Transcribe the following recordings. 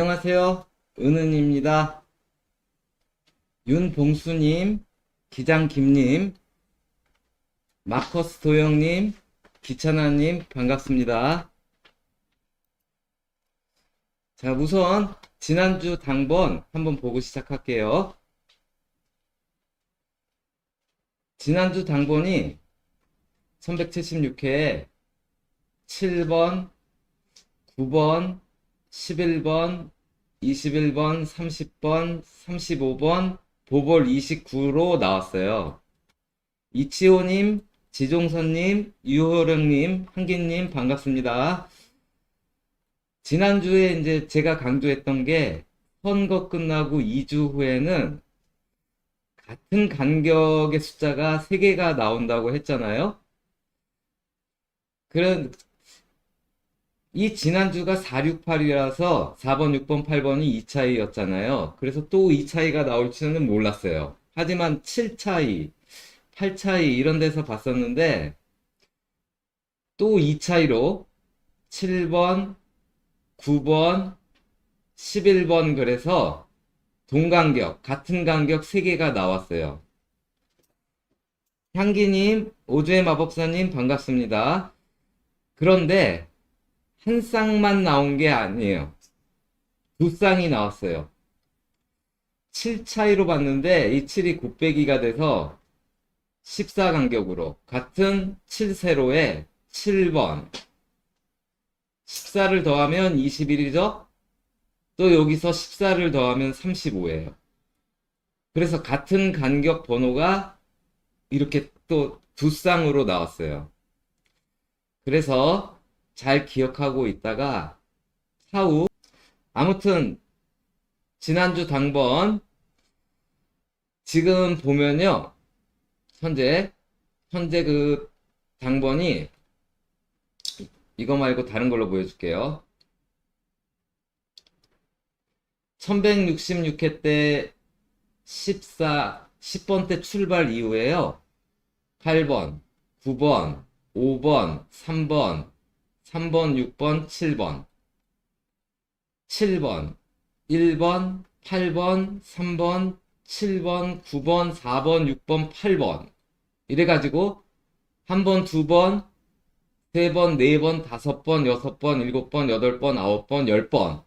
안녕하세요. 은은입니다. 윤봉수님, 기장김님, 마커스 도영님, 기찬아님 반갑습니다. 자, 우선 지난주 당번 한번 보고 시작할게요. 지난주 당번이 1176회에 7번, 9번, 11번, 21번, 30번, 35번, 보볼 29로 나왔어요. 이치호님, 지종선님, 유호령님, 한기님 반갑습니다. 지난주에 이제 제가 강조했던 게 선거 끝나고 2주 후에는 같은 간격의 숫자가 3개가 나온다고 했잖아요. 이 지난주가 468이라서 4번, 6번, 8번이 2차이였잖아요. 그래서 또 2차이가 나올지는 몰랐어요. 하지만 7차이, 8차이 이런 데서 봤었는데 또 2차이로 7번, 9번, 11번 그래서 동간격, 같은 간격 3개가 나왔어요. 향기님, 오주의 마법사님 반갑습니다. 그런데 한 쌍만 나온 게 아니에요. 두 쌍이 나왔어요. 7 차이로 봤는데 이 7이 곱빼기가 돼서 14 간격으로 같은 7세로에 7번 14를 더하면 21이죠? 또 여기서 14를 더하면 35예요. 그래서 같은 간격 번호가 이렇게 또 두 쌍으로 나왔어요. 그래서 잘 기억하고 있다가 차후 아무튼 지난주 당번 지금 보면요 현재 그 당번이 이거 말고 다른 걸로 보여줄게요. 1166회 때 10번 때 출발 이후에요 8번, 9번, 5번, 3번, 6번, 7번, 1번, 8번, 3번, 7번, 9번, 4번, 6번, 8번 이래가지고 한 번, 두 번, 세 번, 네 번, 다섯 번, 여섯 번, 일곱 번, 여덟 번, 아홉 번, 10번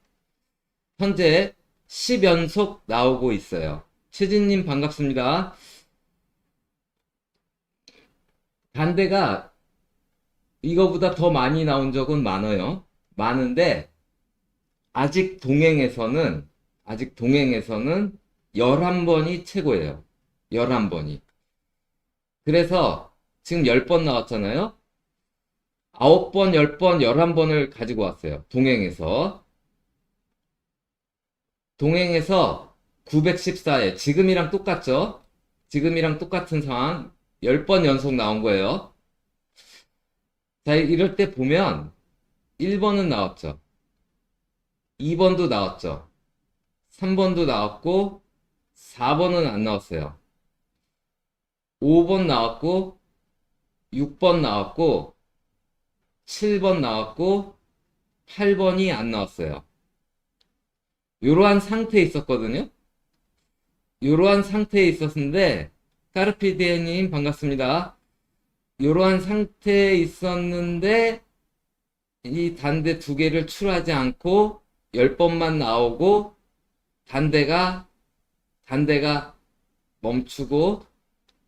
현재 10연속 나오고 있어요. 최진님 반갑습니다. 반대가 이거보다 더 많이 나온 적은 많아요. 많은데 아직 동행에서는 11번이 최고예요. 11번이. 그래서 지금 10번 나왔잖아요. 9번, 10번, 11번을 가지고 왔어요. 동행에서 914에 지금이랑 똑같죠? 지금이랑 똑같은 상황 10번 연속 나온 거예요. 자, 이럴 때 보면 1번은 나왔죠. 2번도 나왔죠. 3번도 나왔고 4번은 안 나왔어요. 5번 나왔고 6번 나왔고 7번 나왔고 8번이 안 나왔어요. 이러한 상태에 있었거든요. 이러한 상태에 있었는데 까르피디에님 반갑습니다. 이러한 상태에 있었는데 이 단대 두 개를 출하지 않고 10번만 나오고 단대가 멈추고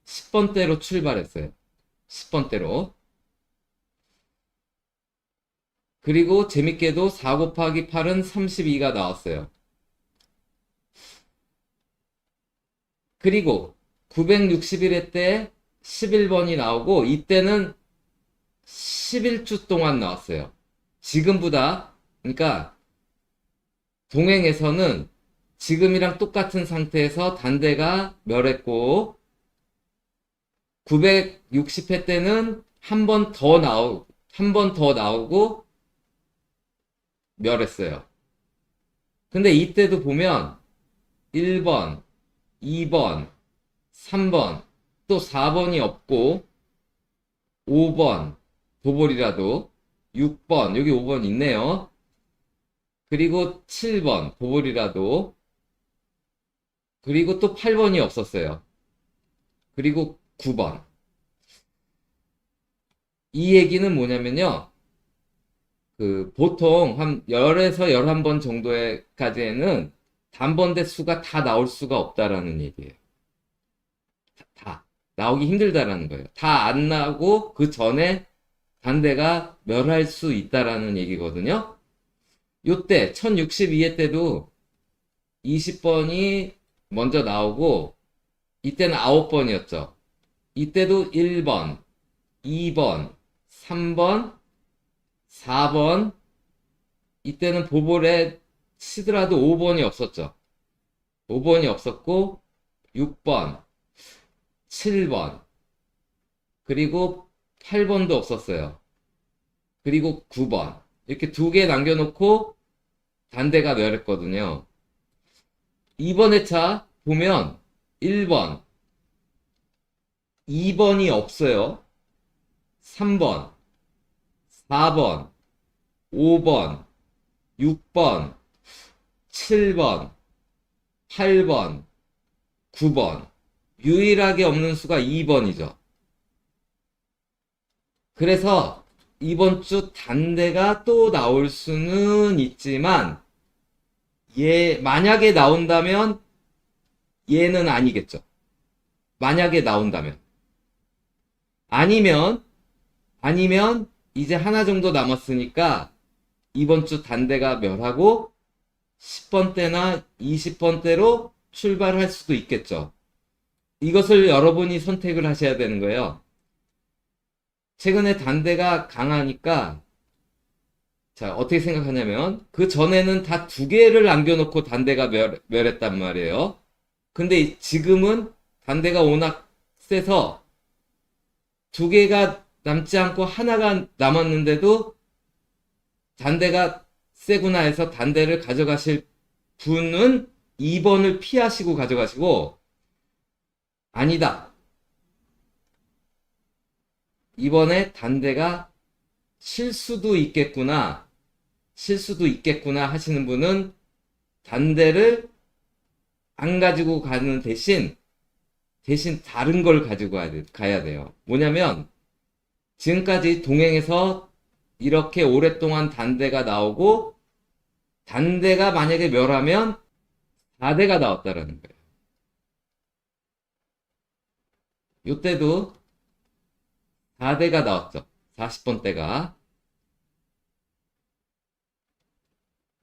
10번대로 출발했어요. 10번대로. 그리고 재밌게도 4 곱하기 8은 32가 나왔어요. 그리고 961회 때 11번이 나오고 이때는 11주 동안 나왔어요. 지금보다 그러니까 동행에서는 지금이랑 똑같은 상태에서 단대가 멸했고 960회 때는 한 번 더 나오고 멸했어요. 근데 이때도 보면 1번, 2번, 3번, 또 4번이 없고 5번, 도볼이라도 6번, 여기 5번 있네요. 그리고 7번 보볼이라도, 그리고 또 8번이 없었어요. 그리고 9번. 이 얘기는 뭐냐면요. 보통 한 10에서 11번 정도까지에는 단번대 수가 다 나올 수가 없다라는 얘기예요. 다. 나오기 힘들다라는 거예요. 다 안 나오고 그 전에 단대가 멸할 수 있다라는 얘기거든요. 요때 1062회 때도 20번이 먼저 나오고 이때는 9번이었죠. 이때도 1번, 2번, 3번, 4번, 이때는 보볼에 치더라도 5번이 없었죠. 5번이 없었고 6번, 7번, 그리고 8번도 없었어요. 그리고 9번. 이렇게 두 개 남겨놓고 단대가 멸했거든요. 이번 회차 보면 1번, 2번이 없어요. 3번, 4번, 5번, 6번, 7번, 8번, 9번. 유일하게 없는 수가 2번이죠. 그래서 이번 주 단대가 또 나올 수는 있지만 만약에 나온다면 얘는 아니겠죠. 만약에 나온다면. 아니면 이제 하나 정도 남았으니까 이번 주 단대가 멸하고 10번대나 20번대로 출발할 수도 있겠죠. 이것을 여러분이 선택을 하셔야 되는 거예요. 최근에 단대가 강하니까 자, 어떻게 생각하냐면 그 전에는 다 두 개를 남겨놓고 단대가 멸했단 말이에요. 근데 지금은 단대가 워낙 세서 두 개가 남지 않고 하나가 남았는데도 단대가 세구나 해서 단대를 가져가실 분은 2번을 피하시고 가져가시고, 아니다, 이번에 단대가 칠 수도 있겠구나 하시는 분은 단대를 안 가지고 가는 대신 다른 걸 가지고 가야 돼요. 뭐냐면 지금까지 동행에서 이렇게 오랫동안 단대가 나오고 단대가 만약에 멸하면 4대가 나왔다라는 거예요. 요때도 4대가 나왔죠. 40번대가.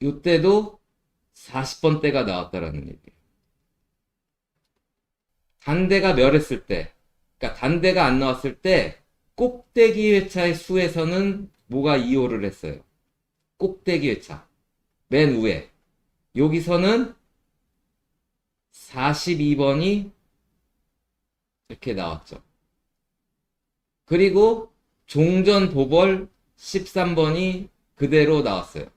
요때도 40번대가 나왔다라는 얘기예요. 단대가 멸했을 때, 그러니까 단대가 안 나왔을 때 꼭대기 회차의 수에서는 뭐가 2호를 했어요. 꼭대기 회차. 맨 위에. 여기서는 42번이 이렇게 나왔죠. 그리고 종전 보벌 13번이 그대로 나왔어요.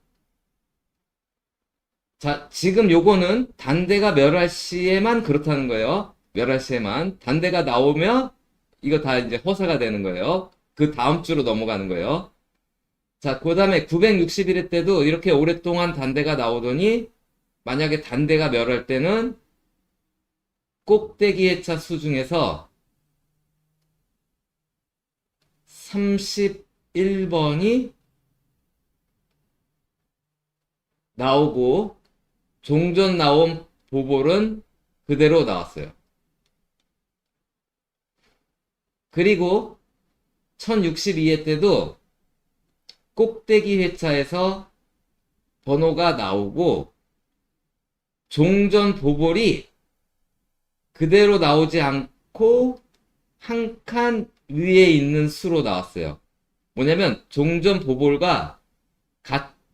자, 지금 요거는 단대가 멸할 시에만 그렇다는 거예요. 멸할 시에만. 단대가 나오면 이거 다 이제 허사가 되는 거예요. 그 다음 주로 넘어가는 거예요. 자, 그 다음에 961회 때도 이렇게 오랫동안 단대가 나오더니 만약에 단대가 멸할 때는 꼭대기 회차 수 중에서 31번이 나오고 종전 나온 보볼은 그대로 나왔어요. 그리고 1062회 때도 꼭대기 회차에서 번호가 나오고 종전 보볼이 그대로 나오지 않고 한 칸 위에 있는 수로 나왔어요. 뭐냐면 종전 보볼과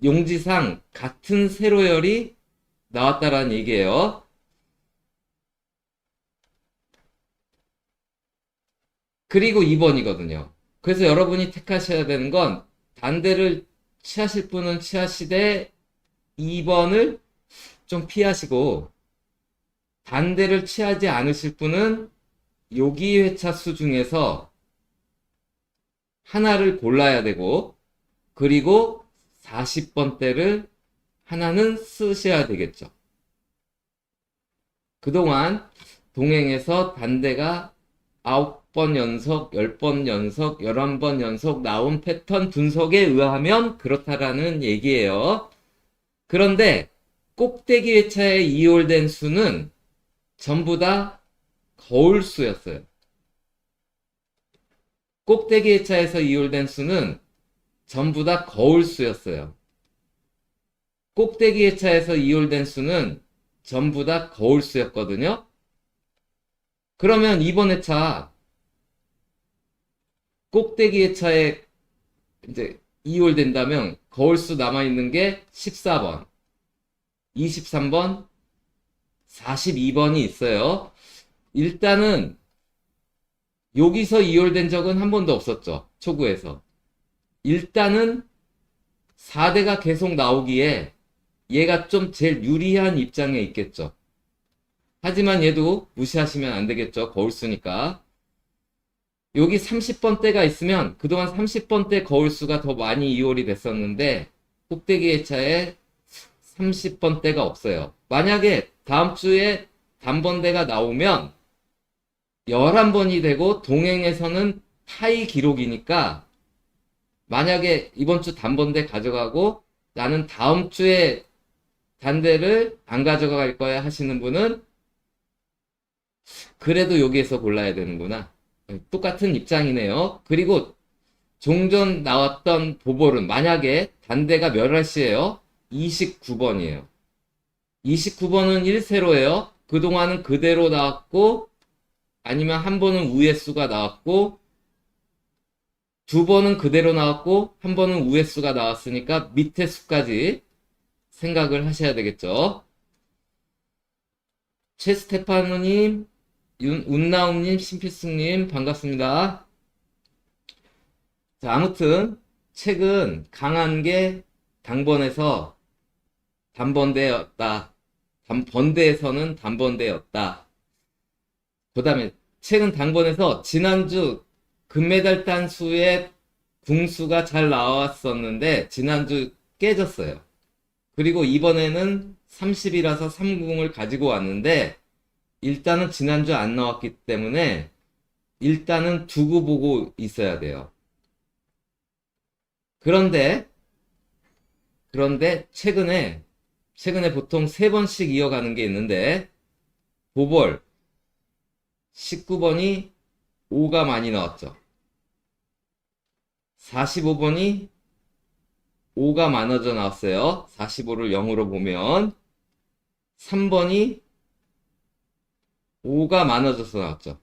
용지상 같은 세로열이 나왔다라는 얘기예요. 그리고 2번이거든요. 그래서 여러분이 택하셔야 되는 건 단대를 취하실 분은 취하시되 2번을 좀 피하시고 단대를 취하지 않으실 분은 여기 회차 수 중에서 하나를 골라야 되고 그리고 40번대를 하나는 쓰셔야 되겠죠. 그동안 동행에서 단대가 9번 연속, 10번 연속, 11번 연속 나온 패턴 분석에 의하면 그렇다라는 얘기예요. 그런데 꼭대기 회차에 이월된 수는 전부 다 거울수였어요. 꼭대기 회차에서 이월된 수는 전부 다 거울수였어요. 꼭대기 회차에서 이월된 수는 전부 다 거울수였거든요. 그러면 이번 회차 꼭대기 회차에 이제 이월된다면 거울수 남아있는 게 14번, 23번, 42번이 있어요. 일단은 여기서 이월된 적은 한 번도 없었죠. 초구에서. 일단은 4대가 계속 나오기에 얘가 좀 제일 유리한 입장에 있겠죠. 하지만 얘도 무시하시면 안 되겠죠. 거울수니까. 여기 30번대가 있으면 그동안 30번대 거울수가 더 많이 이월이 됐었는데 꼭대기 회차에 30번대가 없어요. 만약에 다음 주에 단번대가 나오면 11번이 되고 동행에서는 타이 기록이니까 만약에 이번 주 단번대 가져가고 나는 다음 주에 단대를 안 가져갈 거야 하시는 분은 그래도 여기에서 골라야 되는구나. 똑같은 입장이네요. 그리고 종전 나왔던 보볼은 만약에 단대가 몇 알씨예요? 29번이에요. 29번은 1세로예요. 그동안은 그대로 나왔고 아니면 한 번은 우회 수가 나왔고 두 번은 그대로 나왔고 한 번은 우회 수가 나왔으니까 밑에 수까지 생각을 하셔야 되겠죠. 최스테파노님, 운나움님, 신필승님 반갑습니다. 자, 아무튼 책은 강한 게 당번에서 단번대였다. 번대에서는 단번대였다. 그 다음에 책은 당번에서 지난주 금메달 딴 수의 궁수가 잘 나왔었는데 지난주 깨졌어요. 그리고 이번에는 30이라서 3궁을 가지고 왔는데 일단은 지난주 안 나왔기 때문에 일단은 두고 보고 있어야 돼요. 그런데 최근에 보통 3번씩 이어가는 게 있는데 보볼 19번이 5가 많이 나왔죠. 45번이 5가 많아져 나왔어요. 45를 0으로 보면 3번이 5가 많아져서 나왔죠.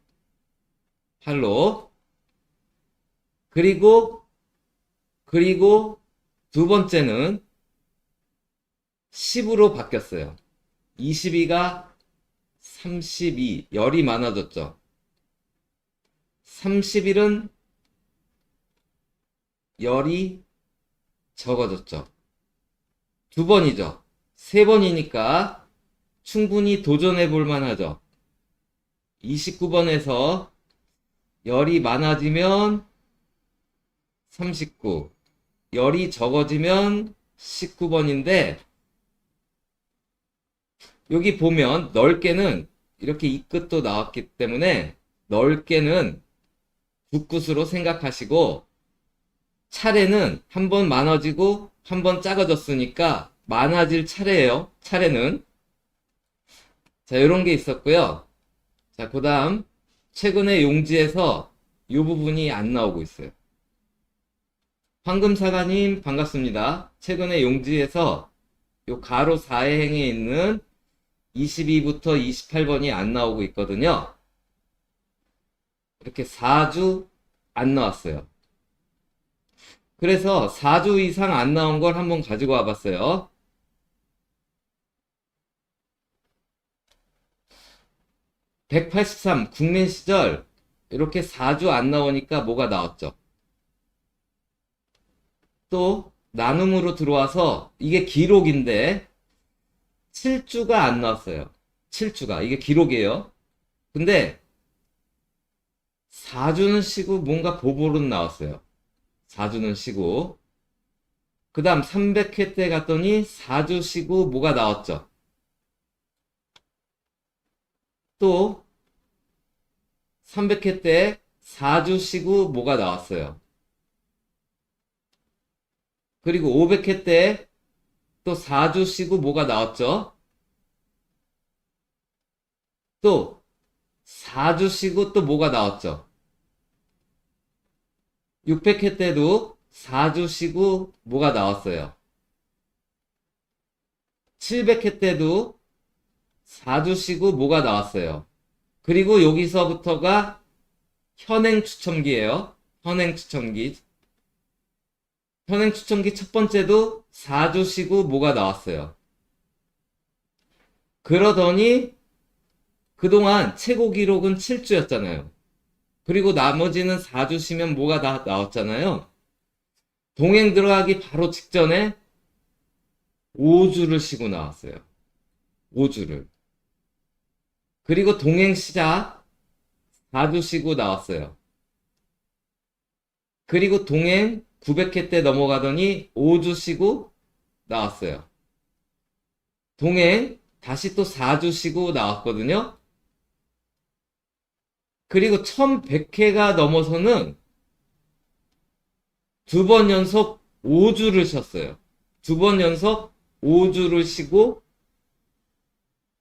8로. 그리고 두 번째는 10으로 바뀌었어요. 22가 32, 열이 많아졌죠. 31은 열이 적어졌죠. 두 번이죠. 세 번이니까 충분히 도전해 볼 만하죠. 29번에서 열이 많아지면 39, 열이 적어지면 19번인데 여기 보면 넓게는 이렇게 이 끝도 나왔기 때문에 넓게는 붓굿으로 생각하시고 차례는 한 번 많아지고 한 번 작아졌으니까 많아질 차례예요. 차례는. 자, 요런 게 있었고요. 자, 그 다음 최근에 용지에서 이 부분이 안 나오고 있어요. 황금사과님 반갑습니다. 최근에 용지에서 요 가로 4의 행에 있는 22부터 28번이 안 나오고 있거든요. 이렇게 4주 안 나왔어요. 그래서 4주 이상 안 나온 걸 한번 가지고 와봤어요. 183 국민 시절 이렇게 4주 안 나오니까 뭐가 나왔죠? 또 나눔으로 들어와서 이게 기록인데 7주가 안 나왔어요. 7주가 이게 기록이에요. 근데 4주는 쉬고 뭔가 보볼은 나왔어요. 4주는 쉬고. 그 다음 300회 때 갔더니 4주 쉬고 뭐가 나왔죠? 또 300회 때 4주 쉬고 뭐가 나왔어요? 그리고 500회 때 또 4주 쉬고 뭐가 나왔죠? 또 4주 쉬고 또 뭐가 나왔죠? 600회 때도 4주 쉬고 뭐가 나왔어요? 700회 때도 4주 쉬고 뭐가 나왔어요? 그리고 여기서부터가 현행 추첨기예요. 현행 추첨기. 현행 추첨기 첫 번째도 4주 쉬고 뭐가 나왔어요. 그러더니 그동안 최고 기록은 7주였잖아요. 그리고 나머지는 4주 쉬면 뭐가 다 나왔잖아요. 동행 들어가기 바로 직전에 5주를 쉬고 나왔어요. 5주를. 그리고 동행 시작 4주 쉬고 나왔어요. 그리고 동행 900회 때 넘어가더니 5주 쉬고 나왔어요. 동행 다시 또 4주 쉬고 나왔거든요. 그리고 1100회가 넘어서는 두 번 연속 5주를 쉬었어요. 두 번 연속 5주를 쉬고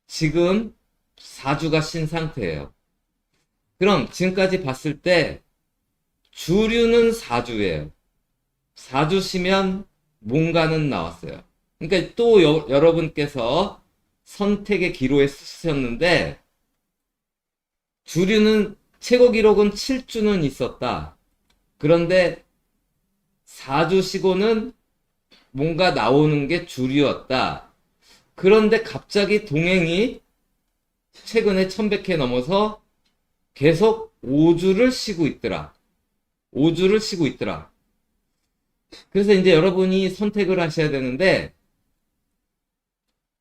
지금 4주가 쉰 상태예요. 그럼 지금까지 봤을 때 주류는 4주예요. 4주 쉬면 뭔가는 나왔어요. 그러니까 또 여러분께서 선택의 기로에 쓰셨는데 주류는 최고 기록은 7주는 있었다. 그런데 4주 쉬고는 뭔가 나오는 게 주류였다. 그런데 갑자기 동행이 최근에 1100회 넘어서 계속 5주를 쉬고 있더라. 5주를 쉬고 있더라. 그래서 이제 여러분이 선택을 하셔야 되는데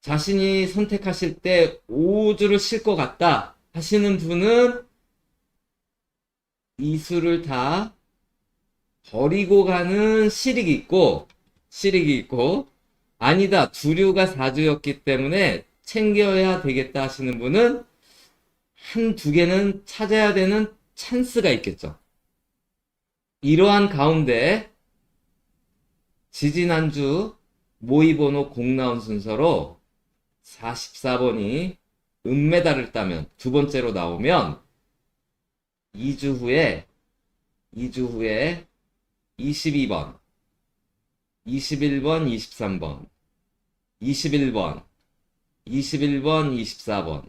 자신이 선택하실 때 5주를 쉴 것 같다 하시는 분은 이 수를 다 버리고 가는 실익이 있고 아니다 주류가 4주였기 때문에 챙겨야 되겠다 하시는 분은 한 두 개는 찾아야 되는 찬스가 있겠죠. 이러한 가운데 지지난주 모의번호 공 나온 순서로 44번이 은메달을 따면 두 번째로 나오면 2주 후에 22번, 21번, 23번, 21번, 24번,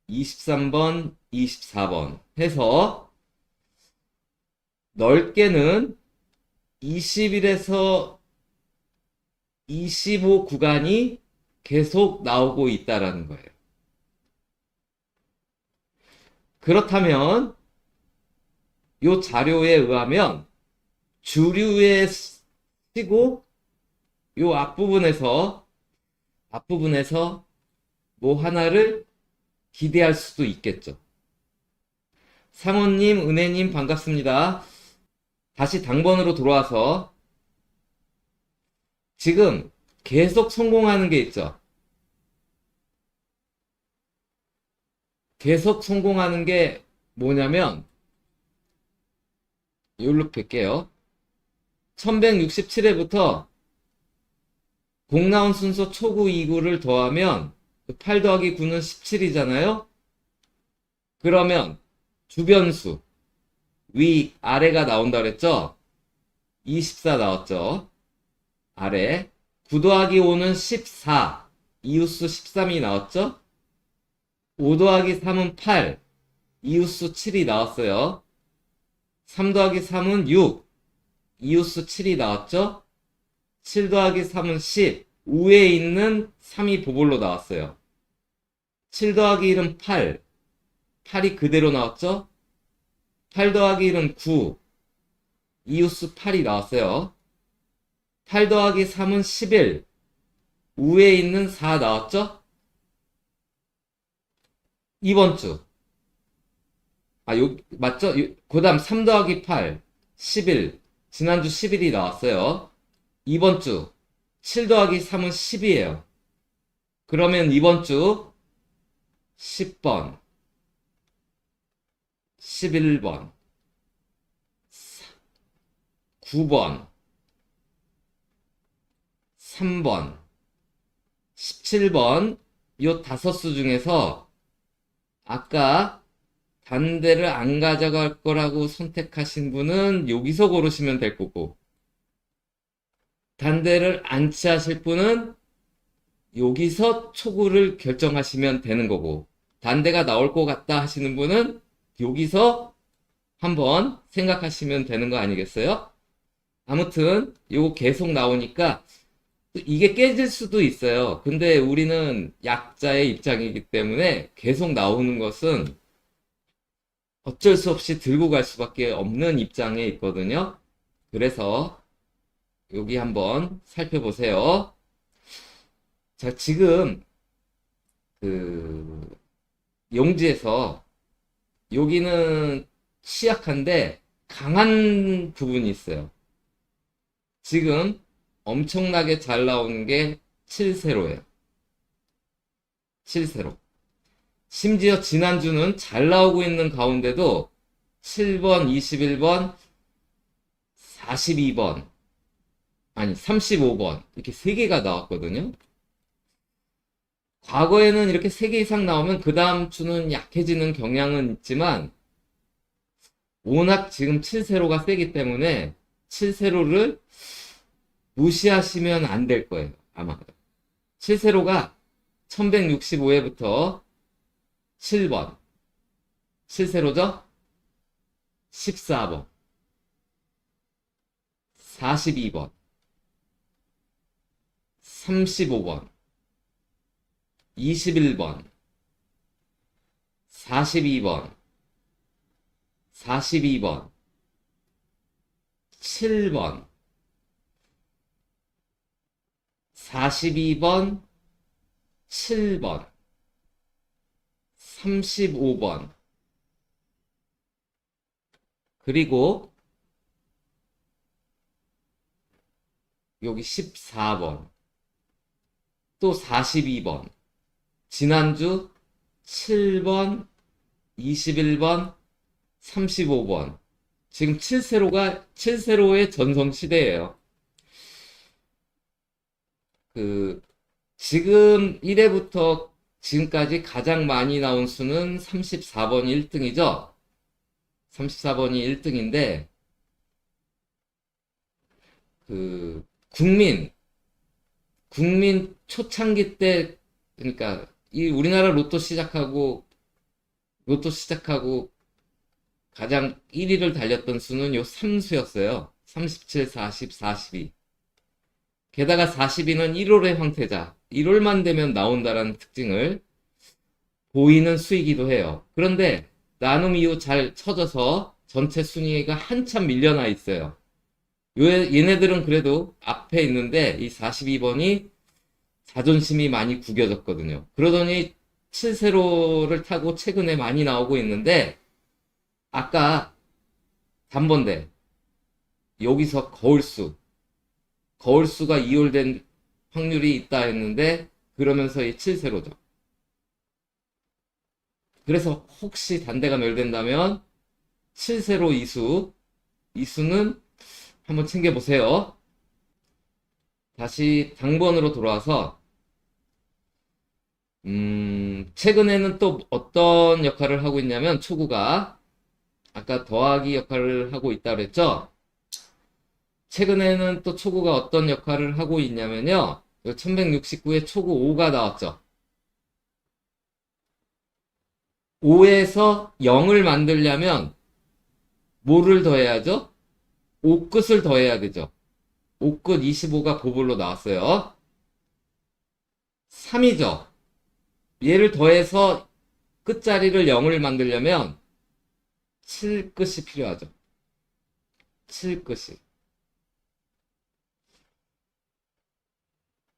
23번, 24번 해서 넓게는 20일에서 25 구간이 계속 나오고 있다라는 거예요. 그렇다면 이 자료에 의하면 주류에 쓰고 이 앞부분에서 뭐 하나를 기대할 수도 있겠죠. 상호님, 은혜님 반갑습니다. 다시 당번으로 돌아와서 지금 계속 성공하는 게 있죠. 계속 성공하는 게 뭐냐면 이걸로 뺄게요. 1167회부터 공 나온 순서 초구 2구를 더하면 8 더하기 9는 17이잖아요. 그러면 주변수 위 아래가 나온다 그랬죠. 24 나왔죠. 아래 9 더하기 5는 14 이웃수 13이 나왔죠. 5 더하기 3은 8 이웃수 7이 나왔어요. 3 더하기 3은 6 이웃수 7이 나왔죠. 7 더하기 3은 10 우에 있는 3이 보볼로 나왔어요. 7 더하기 1은 8 8이 그대로 나왔죠. 8 더하기 1은 9 이웃수 8이 나왔어요. 8 더하기 3은 11 우에 있는 4 나왔죠. 이번 주 맞죠? 그 다음 3 더하기 8 11 지난주 11이 나왔어요. 이번 주 7 더하기 3은 10이에요. 그러면 이번 주 10번, 11번, 9번, 3번, 17번 요 다섯 수 중에서 아까 단대를 안 가져갈 거라고 선택하신 분은 여기서 고르시면 될 거고, 단대를 안 취하실 분은 여기서 초구를 결정하시면 되는 거고, 단대가 나올 것 같다 하시는 분은 여기서 한번 생각하시면 되는 거 아니겠어요? 아무튼 요거 계속 나오니까 이게 깨질 수도 있어요. 근데 우리는 약자의 입장이기 때문에 계속 나오는 것은 어쩔 수 없이 들고 갈 수밖에 없는 입장에 있거든요. 그래서 여기 한번 살펴보세요. 자, 지금 그 용지에서 여기는 취약한데 강한 부분이 있어요. 지금 엄청나게 잘 나오는 게 7세로예요. 7세로. 심지어 지난주는 잘 나오고 있는 가운데도 7번, 21번, 42번, 아니 35번 이렇게 3개가 나왔거든요. 과거에는 이렇게 3개 이상 나오면 그 다음 주는 약해지는 경향은 있지만 워낙 지금 7세로가 세기 때문에 7세로를 무시하시면 안 될 거예요. 아마 7세로가 1165회부터 7번 7세로죠? 14번 42번 35번 21번 42번 42번 7번 42번 7번 35번 그리고 여기 14번 또 42번 지난주 7번 21번 35번 지금 7세로의 전성시대예요. 지금 1회부터 지금까지 가장 많이 나온 수는 34번이 1등이죠. 34번이 1등인데 국민 초창기 때 그러니까 이 우리나라 로또 시작하고 가장 1위를 달렸던 수는 요 3수였어요. 37, 40, 42. 게다가 42는 1월의 황태자. 1월만 되면 나온다라는 특징을 보이는 수이기도 해요. 그런데 나눔 이후 잘 쳐져서 전체 순위가 한참 밀려나 있어요. 얘네들은 그래도 앞에 있는데 이 42번이 자존심이 많이 구겨졌거든요. 그러더니 7세로를 타고 최근에 많이 나오고 있는데 아까 단번대 여기서 거울수가 이월된 확률이 있다 했는데 그러면서 이 7세로죠. 그래서 혹시 단대가 멸된다면 7세로 이수는 한번 챙겨보세요. 다시 당번으로 돌아와서 최근에는 또 어떤 역할을 하고 있냐면 초구가 아까 더하기 역할을 하고 있다 그랬죠? 최근에는 또 초구가 어떤 역할을 하고 있냐면요. 1169에 초구 5가 나왔죠. 5에서 0을 만들려면 뭐를 더해야죠? 5끝을 더해야 되죠. 5끝 25가 보볼로 나왔어요. 3이죠. 얘를 더해서 끝자리를 0을 만들려면 7끝이 필요하죠. 7끝이.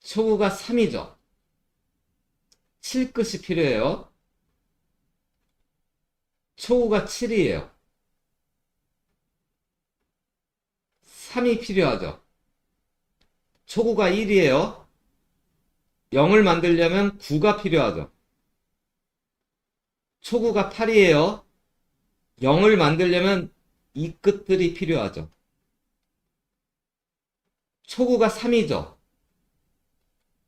초구가 3이죠. 7끝이 필요해요. 초구가 7이에요. 3이 필요하죠. 초구가 1이에요. 0을 만들려면 9가 필요하죠. 초구가 8이에요. 0을 만들려면 이 끝들이 필요하죠. 초구가 3이죠.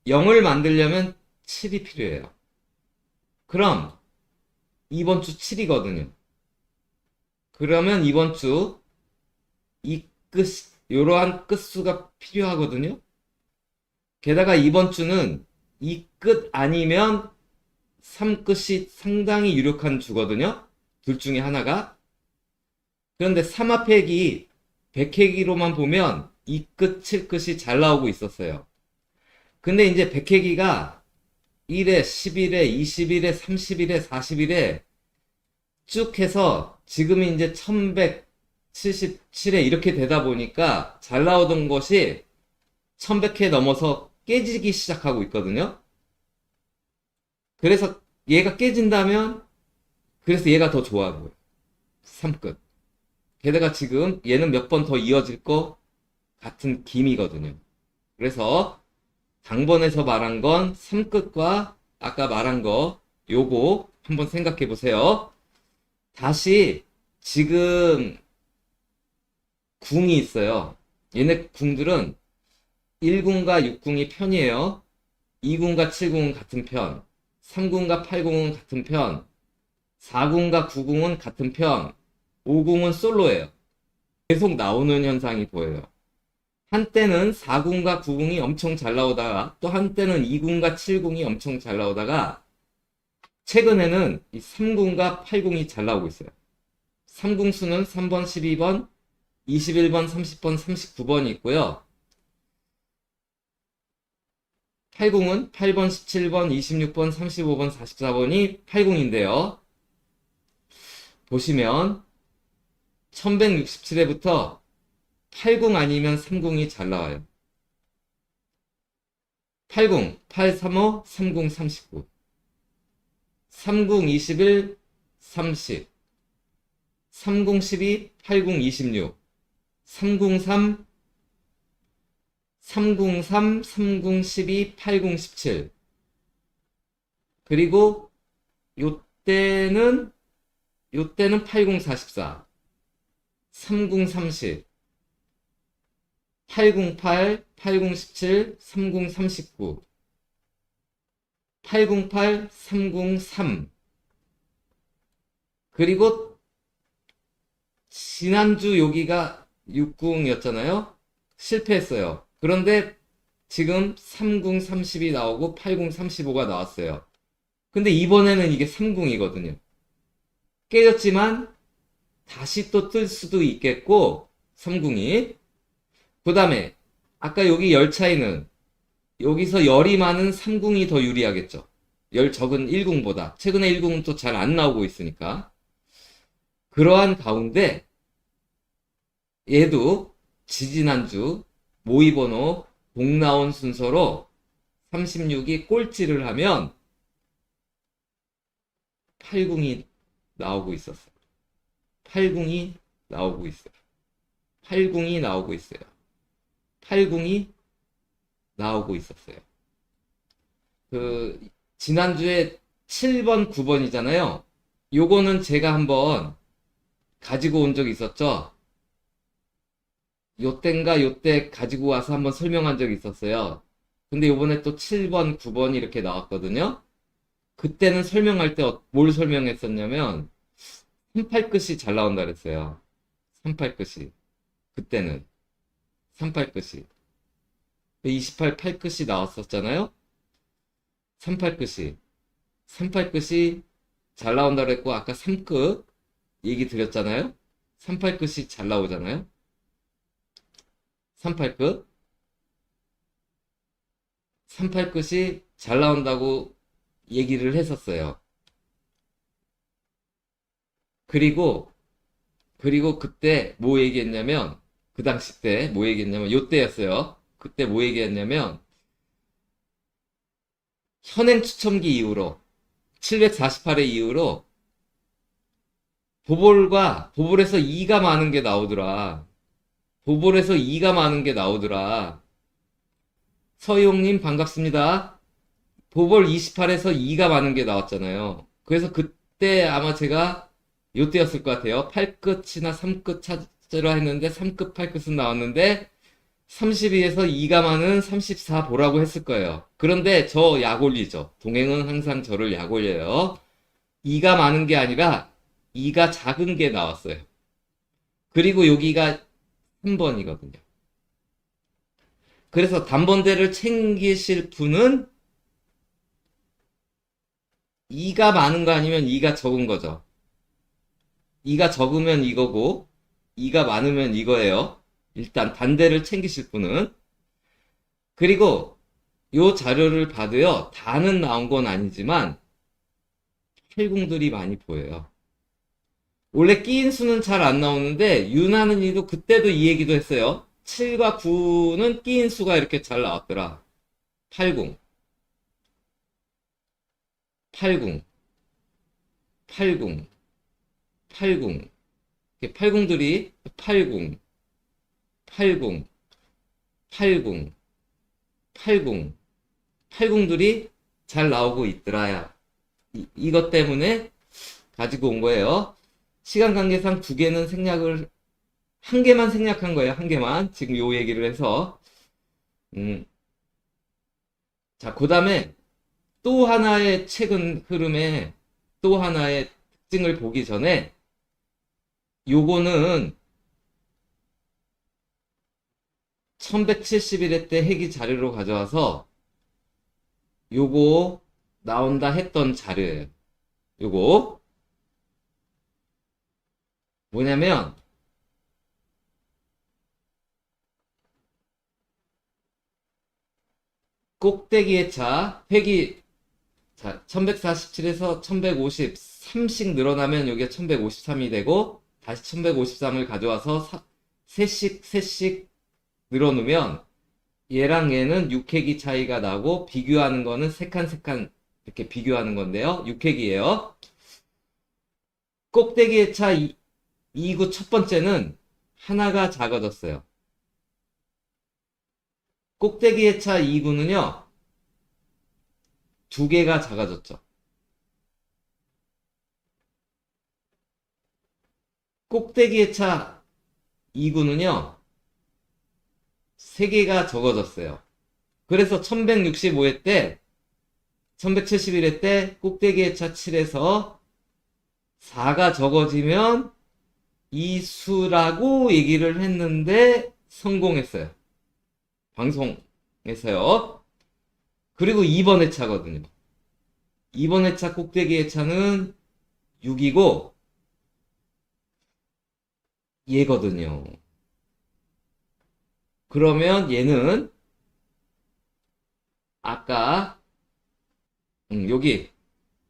0을 만들려면 7이 필요해요. 그럼 이번 주 7이거든요. 그러면 이번 주 이 이러한 끝수가 필요하거든요. 게다가 이번 주는 이 끝 아니면 3끝이 상당히 유력한 주거든요. 둘 중에 하나가. 그런데 3합획이 100회기로만 보면 이 끝, 7끝이 잘 나오고 있었어요. 근데 이제 100회기가 1회, 11회, 20일에, 30일에, 40일에 쭉 해서 지금이 이제 1177회 이렇게 되다 보니까 잘 나오던 것이 1100회 넘어서 깨지기 시작하고 있거든요. 그래서 얘가 깨진다면 그래서 얘가 더 좋아 보여요. 3끝. 게다가 지금 얘는 몇 번 더 이어질 것 같은 김이거든요. 그래서 당번에서 말한 건 3끝과 아까 말한 거 요거 한번 생각해 보세요. 다시 지금 궁이 있어요. 얘네 궁들은 1궁과 6궁이 편이에요. 2궁과 7궁은 같은 편, 3궁과 8궁은 같은 편, 4궁과 9궁은 같은 편, 5궁은 솔로예요. 계속 나오는 현상이 보여요. 한때는 4궁과 9궁이 엄청 잘 나오다가 또 한때는 2궁과 7궁이 엄청 잘 나오다가 최근에는 이 3궁과 8궁이 잘 나오고 있어요. 3궁 수는 3번, 12번, 21번, 30번, 39번이 있고요. 8궁은 8번, 17번, 26번, 35번, 44번이 8궁인데요. 보시면 1167회부터 8궁 아니면 3궁이 잘 나와요. 8궁 8, 35, 3궁 39, 3궁 21, 30, 3궁 12, 8궁 26, 3궁 3, 3궁 3, 3궁 12, 8궁 17. 그리고 요때는 8궁 44, 3궁 30, 8궁 8, 8궁 17, 3궁 39, 8궁 8, 3궁 3. 그리고 지난주 여기가 6궁이었잖아요. 실패했어요. 그런데 지금 3궁 30이 나오고 8궁 35가 나왔어요. 근데 이번에는 이게 3궁이거든요. 깨졌지만 다시 또 뜰 수도 있겠고 3궁이. 그 다음에 아까 여기 열 차이는 여기서 열이 많은 3궁이 더 유리하겠죠. 열 적은 1궁보다. 최근에 1궁은 또 잘 안 나오고 있으니까. 그러한 가운데 얘도 지지난주 모의번호 공 나온 순서로 36이 꼴찌를 하면 8궁이 나오고 있었어요. 8궁이 나오고 있어요. 8궁이 나오고 있어요. 8궁이 나오고 있었어요. 그 지난주에 7번, 9번이잖아요. 요거는 제가 한번 가지고 온 적이 있었죠. 요땐가 요때 가지고 와서 한번 설명한 적이 있었어요. 근데 요번에 또 7번, 9번이 이렇게 나왔거든요. 그때는 설명할 때 뭘 설명했었냐면 38끝이 잘 나온다 그랬어요. 38끝이. 그때는 38끝이. 28, 8끝이 나왔었잖아요. 38끝이. 38끝이 잘 나온다 그랬고 아까 3끝 얘기 드렸잖아요. 38끝이 잘 나오잖아요. 38끝. 38끝이 잘 나온다고 얘기를 했었어요. 그리고 그때 뭐 얘기했냐면 그 당시 때 뭐 얘기했냐면 요때였어요. 그때 뭐 얘기했냐면 현행 추첨기 이후로 748회 이후로 보볼에서 2가 많은 게 나오더라. 보볼에서 2가 많은 게 나오더라. 서희용님 반갑습니다. 보볼 28에서 2가 많은 게 나왔잖아요. 그래서 그때 아마 제가 요때였을 것 같아요. 8끝이나 3끝 찾으라 했는데 3끝 8끝은 나왔는데 32에서 2가 많은 34 보라고 했을 거예요. 그런데 저 약 올리죠. 동행은 항상 저를 약 올려요. 2가 많은 게 아니라 2가 작은 게 나왔어요. 그리고 여기가 3번이거든요. 그래서 단번대를 챙기실 분은 2가 많은 거 아니면 2가 적은 거죠. 2가 적으면 이거고 2가 많으면 이거예요. 일단 단대를 챙기실 분은. 그리고 요 자료를 봐도요. 다는 나온 건 아니지만 필궁들이 많이 보여요. 원래 끼인 수는 잘 안 나오는데 윤하는 이도 그때도 이 얘기도 했어요. 7과 9는 끼인 수가 이렇게 잘 나왔더라. 8궁, 8궁, 8궁, 8궁. 8궁들이 8궁, 8궁, 8궁, 8궁, 8궁들이 잘 나오고 있더라야. 이것 때문에 가지고 온 거예요. 시간 관계상 두 개는 생략을, 한 개만 생략한 거예요. 한 개만. 지금 요 얘기를 해서. 음. 자, 그 다음에 또 하나의 최근 흐름에 또 하나의 특징을 보기 전에 요거는 1171회 때 회기 자료로 가져와서 요거 나온다 했던 자료예요. 요거 뭐냐면 꼭대기의 차 회기 자 1147에서 1153씩 늘어나면 여기가 1153이 되고 다시 1153을 가져와서 세씩 늘어놓으면 얘랑 얘는 6회기 차이가 나고 비교하는 거는 세 칸 이렇게 비교하는 건데요. 6회기예요. 꼭대기의 차 2구 첫 번째는 하나가 작아졌어요. 꼭대기의 차 2구는요. 두 개가 작아졌죠. 꼭대기의 차 2구는요. 세 개가 적어졌어요. 그래서 1165회 때 1171회 때 꼭대기의 차 7에서 4가 적어지면 이 수라고 얘기를 했는데 성공했어요. 방송에서요. 그리고 2번 회차거든요. 2번 회차 꼭대기 회차는 6이고 얘거든요. 그러면 얘는 아까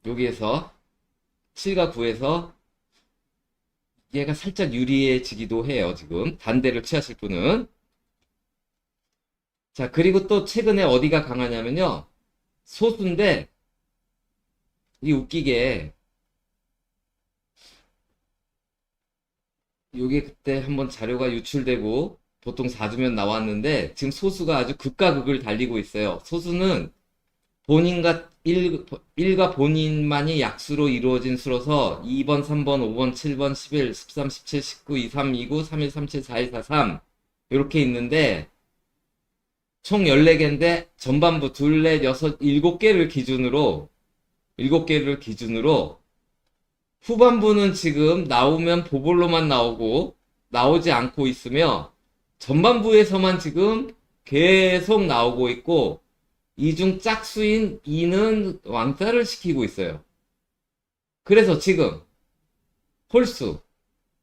여기에서 7과 9에서 얘가 살짝 유리해지기도 해요. 지금 단대를 취하실 분은. 자, 그리고 또 최근에 어디가 강하냐면요. 소수인데 이 웃기게 요게 그때 한번 자료가 유출되고 보통 4주면 나왔는데 지금 소수가 아주 극과 극을 달리고 있어요. 소수는 본인과 1과 본인만이 약수로 이루어진 수로서 2번, 3번, 5번, 7번, 11, 13, 17, 19, 23, 29, 31, 37, 41, 43 이렇게 있는데 총 14개인데 전반부 둘, 넷, 여섯, 7개를 기준으로 후반부는 지금 나오면 보볼로만 나오고 나오지 않고 있으며 전반부에서만 지금 계속 나오고 있고 이중 짝수인 2는 왕따를 시키고 있어요. 그래서 지금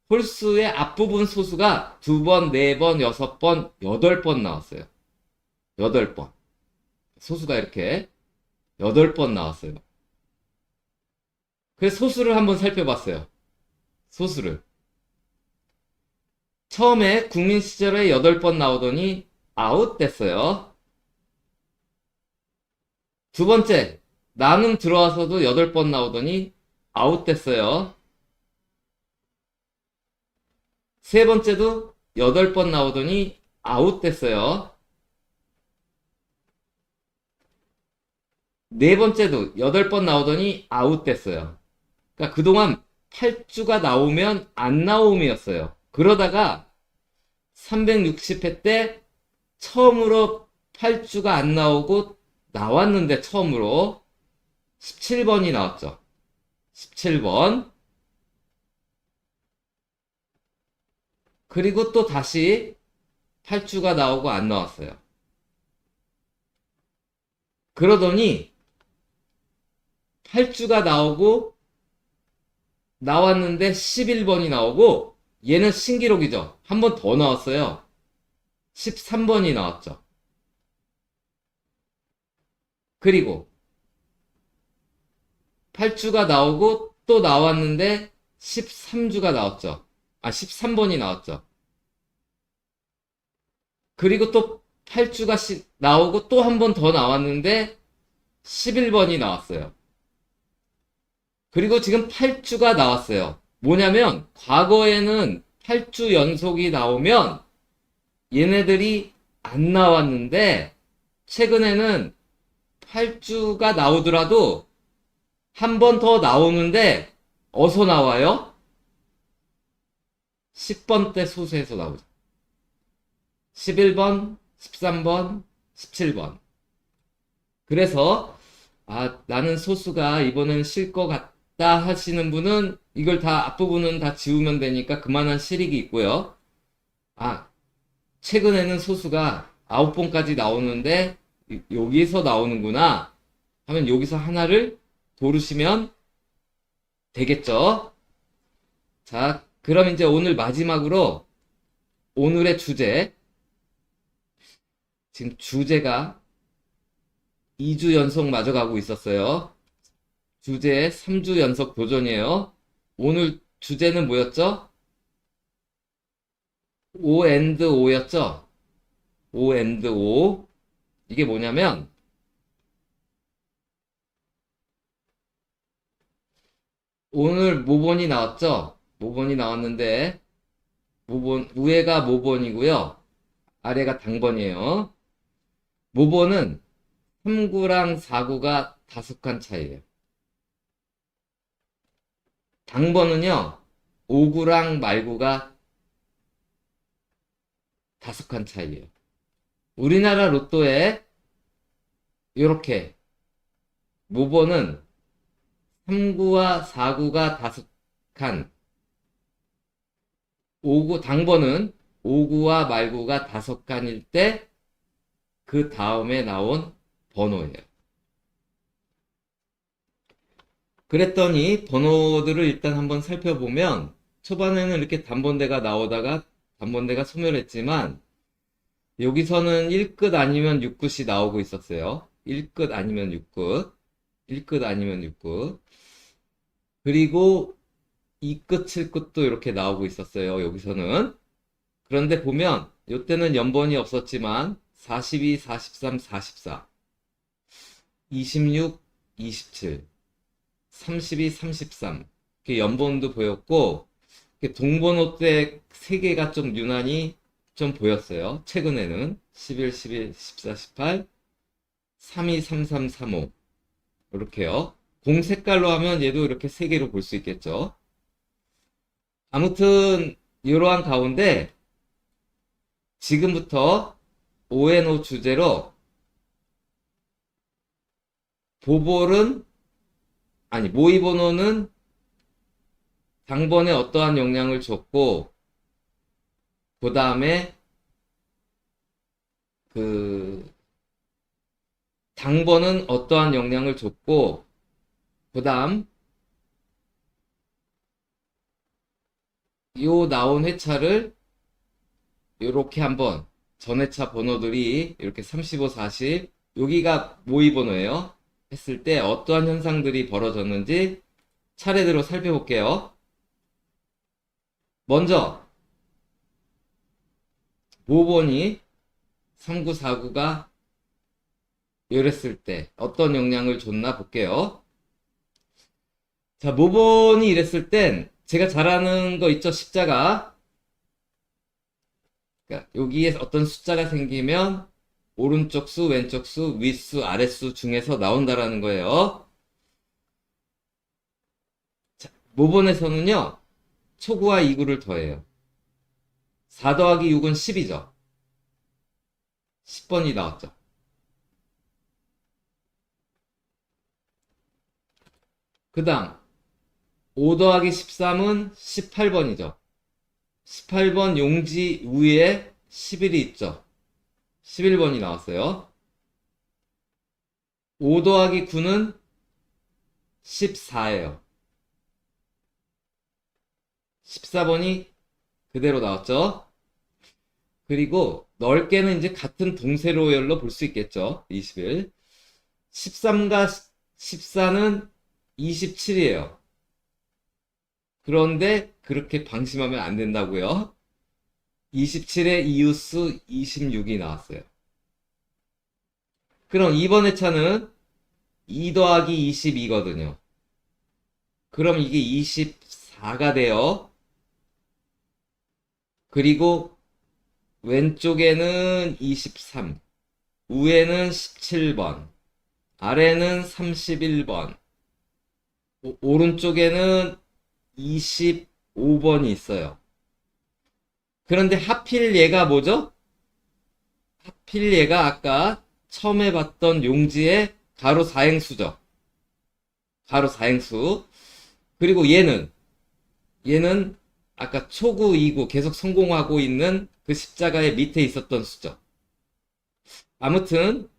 홀수의 앞부분 소수가 2번, 4번, 6번, 8번 나왔어요. 8번. 소수가 이렇게 8번 나왔어요. 그래서 소수를 한번 살펴봤어요. 소수를. 처음에 국민 시절에 8번 나오더니 아웃됐어요. 두 번째, 나눔 들어와서도 8번 나오더니 아웃됐어요. 세 번째도 8번 나오더니 아웃됐어요. 네 번째도 8번 나오더니 아웃됐어요. 그러니까 그동안 8주가 나오면 안 나옴이었어요. 그러다가 360회 때 처음으로 8주가 안 나오고 나왔는데 처음으로 17번이 나왔죠. 17번. 그리고 또 다시 8주가 나오고 안 나왔어요. 그러더니 8주가 나오고 나왔는데 11번이 나오고 얘는 신기록이죠. 한 번 더 나왔어요. 13번이 나왔죠. 그리고 8주가 나오고 또 나왔는데 13주가 나왔죠. 13번이 나왔죠. 그리고 또 8주가 나오고 또 한 번 더 나왔는데 11번이 나왔어요. 그리고 지금 8주가 나왔어요. 뭐냐면 과거에는 8주 연속이 나오면 얘네들이 안 나왔는데 최근에는 8주가 나오더라도 한 번 더 나오는데 어디서 나와요? 10번대 소수에서 나오죠. 11번, 13번, 17번. 그래서 나는 소수가 이번엔 쉴 것 같다 하시는 분은 이걸 다 앞부분은 다 지우면 되니까 그만한 실익이 있고요. 최근에는 소수가 9번까지 나오는데 여기서 나오는구나 하면 여기서 하나를 고르시면 되겠죠. 자, 그럼 이제 오늘 마지막으로 오늘의 주제. 지금 주제가 2주 연속 맞아가고 있었어요. 주제 3주 연속 도전이에요. 오늘 주제는 뭐였죠? O and O였죠? O and O. 이게 뭐냐면 오늘 모본이 나왔죠? 모본이 나왔는데 모본 위에가 모본이고요. 아래가 당번이에요. 모본은 3구랑 4구가 5칸 차이에요. 당번은요 5구랑 말구가 5칸 차이에요. 우리나라 로또에 이렇게 모본은 3구와 4구가 5칸, 5구, 당번은 5구와 말구가 5칸일 때 그 다음에 나온 번호예요. 그랬더니 번호들을 일단 한번 살펴보면 초반에는 이렇게 단번대가 나오다가 단번대가 소멸했지만 여기서는 1끝 아니면 6끝이 나오고 있었어요. 1끝 아니면 6끝, 1끝 아니면 6끝. 그리고 2끝, 7끝도 이렇게 나오고 있었어요. 여기서는. 그런데 보면 이때는 연번이 없었지만 42, 43, 44, 26, 27, 32, 33 이렇게 연번도 보였고 동번호 때 3개가 좀 유난히 좀 보였어요. 최근에는 11, 11, 14, 18, 32, 33, 35 이렇게요. 공 색깔로 하면 얘도 이렇게 3개로 볼 수 있겠죠. 아무튼 이러한 가운데 지금부터 ONO 주제로 모의번호는 당번에 어떠한 영향을 줬고 그 다음에 당번은 어떠한 영향을 줬고 그 다음 요 나온 회차를 요렇게 한번 전회차 번호들이 이렇게 35, 40 여기가 모의번호예요. 했을 때 어떠한 현상들이 벌어졌는지 차례대로 살펴볼게요. 먼저 모번이 39, 49가 이랬을 때 어떤 영향을 줬나 볼게요. 자, 모번이 이랬을 땐 제가 잘 아는 거 있죠? 십자가. 그러니까 여기에 어떤 숫자가 생기면 오른쪽 수, 왼쪽 수, 윗수, 아랫수 중에서 나온다라는 거예요. 자, 모본에서는요, 초구와 이구를 더해요. 4 더하기 6은 10이죠. 10번이 나왔죠. 그 다음, 5 더하기 13은 18번이죠. 18번 용지 위에 11이 있죠. 11번이 나왔어요. 5 더하기 9는 14예요. 14번이 그대로 나왔죠. 그리고 넓게는 이제 같은 동세로열로 볼 수 있겠죠. 21. 13과 14는 27이에요. 그런데 그렇게 방심하면 안 된다고요. 27의 이웃수 26이 나왔어요. 그럼 이번 회차는 2 더하기 22거든요. 그럼 이게 24가 돼요. 그리고 왼쪽에는 23, 위에는 17번, 아래는 31번, 오른쪽에는 25번이 있어요. 그런데 하필 얘가 뭐죠? 하필 얘가 아까 처음에 봤던 용지의 가로 4행수죠. 가로 4행수. 그리고 얘는 아까 초구, 2구 계속 성공하고 있는 그 십자가의 밑에 있었던 수죠. 아무튼